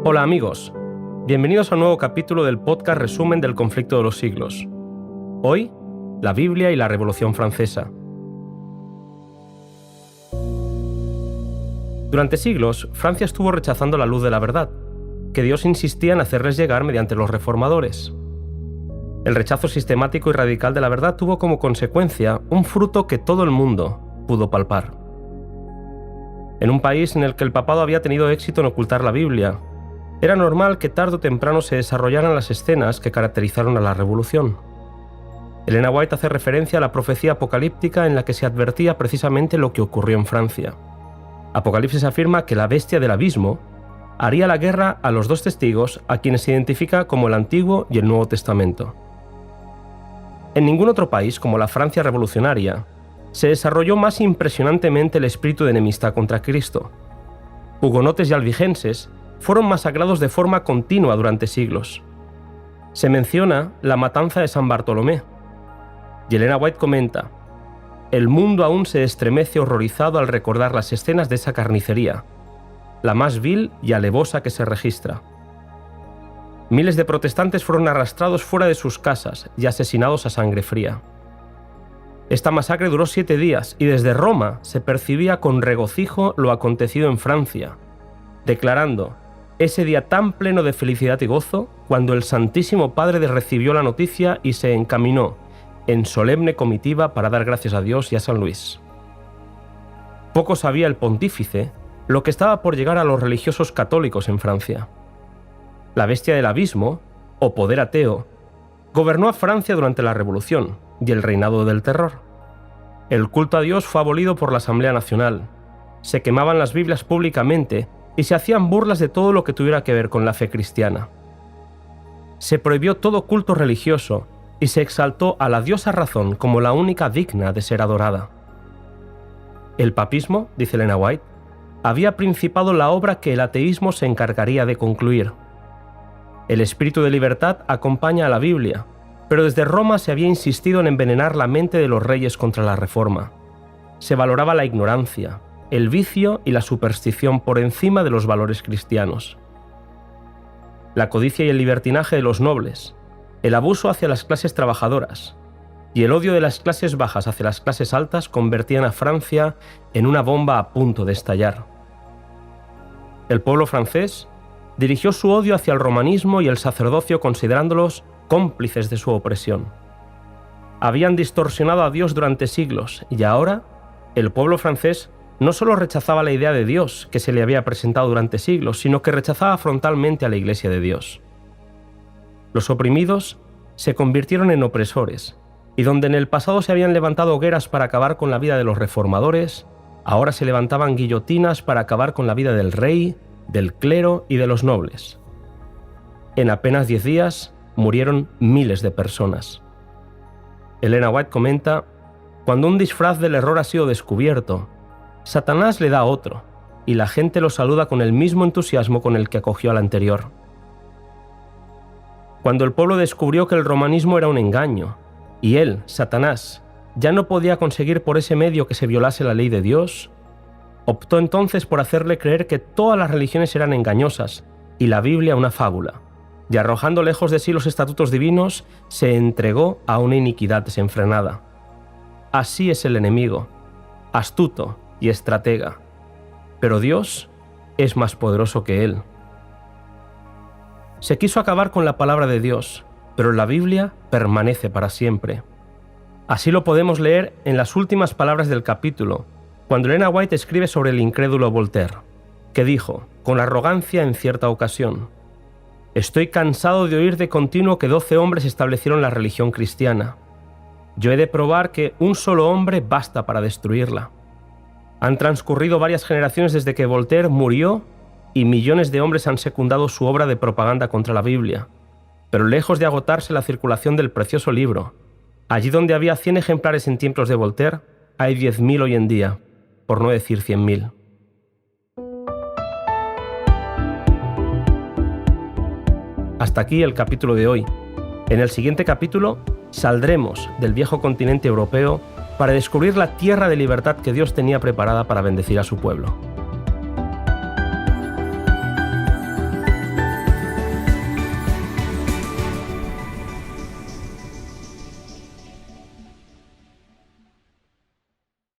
Hola amigos, bienvenidos a un nuevo capítulo del podcast Resumen del Conflicto de los Siglos. Hoy, la Biblia y la Revolución Francesa. Durante siglos, Francia estuvo rechazando la luz de la verdad, que Dios insistía en hacerles llegar mediante los reformadores. El rechazo sistemático y radical de la verdad tuvo como consecuencia un fruto que todo el mundo pudo palpar. En un país en el que el papado había tenido éxito en ocultar la Biblia, era normal que tarde o temprano se desarrollaran las escenas que caracterizaron a la Revolución. Elena White hace referencia a la profecía apocalíptica en la que se advertía precisamente lo que ocurrió en Francia. Apocalipsis afirma que la bestia del abismo haría la guerra a los dos testigos a quienes se identifica como el Antiguo y el Nuevo Testamento. En ningún otro país, como la Francia revolucionaria, se desarrolló más impresionantemente el espíritu de enemistad contra Cristo. Hugonotes y albigenses fueron masacrados de forma continua durante siglos. Se menciona la matanza de San Bartolomé. Y Elena White comenta: el mundo aún se estremece horrorizado al recordar las escenas de esa carnicería, la más vil y alevosa que se registra. Miles de protestantes fueron arrastrados fuera de sus casas y asesinados a sangre fría. Esta masacre duró 7 días y desde Roma se percibía con regocijo lo acontecido en Francia, declarando ese día tan pleno de felicidad y gozo cuando el Santísimo Padre recibió la noticia y se encaminó en solemne comitiva para dar gracias a Dios y a San Luis. Poco sabía el pontífice lo que estaba por llegar a los religiosos católicos en Francia. La bestia del abismo, o poder ateo, gobernó a Francia durante la Revolución y el reinado del terror. El culto a Dios fue abolido por la Asamblea Nacional, se quemaban las Biblias públicamente y se hacían burlas de todo lo que tuviera que ver con la fe cristiana. Se prohibió todo culto religioso y se exaltó a la diosa razón como la única digna de ser adorada. El papismo, dice Elena White, había principado la obra que el ateísmo se encargaría de concluir. El espíritu de libertad acompaña a la Biblia, pero desde Roma se había insistido en envenenar la mente de los reyes contra la Reforma. Se valoraba la ignorancia, el vicio y la superstición por encima de los valores cristianos. La codicia y el libertinaje de los nobles, el abuso hacia las clases trabajadoras y el odio de las clases bajas hacia las clases altas convertían a Francia en una bomba a punto de estallar. El pueblo francés dirigió su odio hacia el romanismo y el sacerdocio considerándolos cómplices de su opresión. Habían distorsionado a Dios durante siglos y ahora el pueblo francés no solo rechazaba la idea de Dios que se le había presentado durante siglos, sino que rechazaba frontalmente a la Iglesia de Dios. Los oprimidos se convirtieron en opresores, y donde en el pasado se habían levantado hogueras para acabar con la vida de los reformadores, ahora se levantaban guillotinas para acabar con la vida del rey, del clero y de los nobles. En apenas 10 días murieron miles de personas. Elena White comenta: cuando un disfraz del error ha sido descubierto, Satanás le da otro, y la gente lo saluda con el mismo entusiasmo con el que acogió al anterior. Cuando el pueblo descubrió que el romanismo era un engaño, y él, Satanás, ya no podía conseguir por ese medio que se violase la ley de Dios, optó entonces por hacerle creer que todas las religiones eran engañosas y la Biblia una fábula, y arrojando lejos de sí los estatutos divinos, se entregó a una iniquidad desenfrenada. Así es el enemigo, astuto y estratega, pero Dios es más poderoso que él. Se quiso acabar con la palabra de Dios, pero la Biblia permanece para siempre. Así lo podemos leer en las últimas palabras del capítulo, cuando Elena White escribe sobre el incrédulo Voltaire, que dijo, con arrogancia en cierta ocasión: «Estoy cansado de oír de continuo que 12 hombres establecieron la religión cristiana. Yo he de probar que un solo hombre basta para destruirla». Han transcurrido varias generaciones desde que Voltaire murió y millones de hombres han secundado su obra de propaganda contra la Biblia. Pero lejos de agotarse la circulación del precioso libro, allí donde había 100 ejemplares en tiempos de Voltaire, hay 10.000 hoy en día, por no decir 100.000. Hasta aquí el capítulo de hoy. En el siguiente capítulo saldremos del viejo continente europeo para descubrir la tierra de libertad que Dios tenía preparada para bendecir a su pueblo.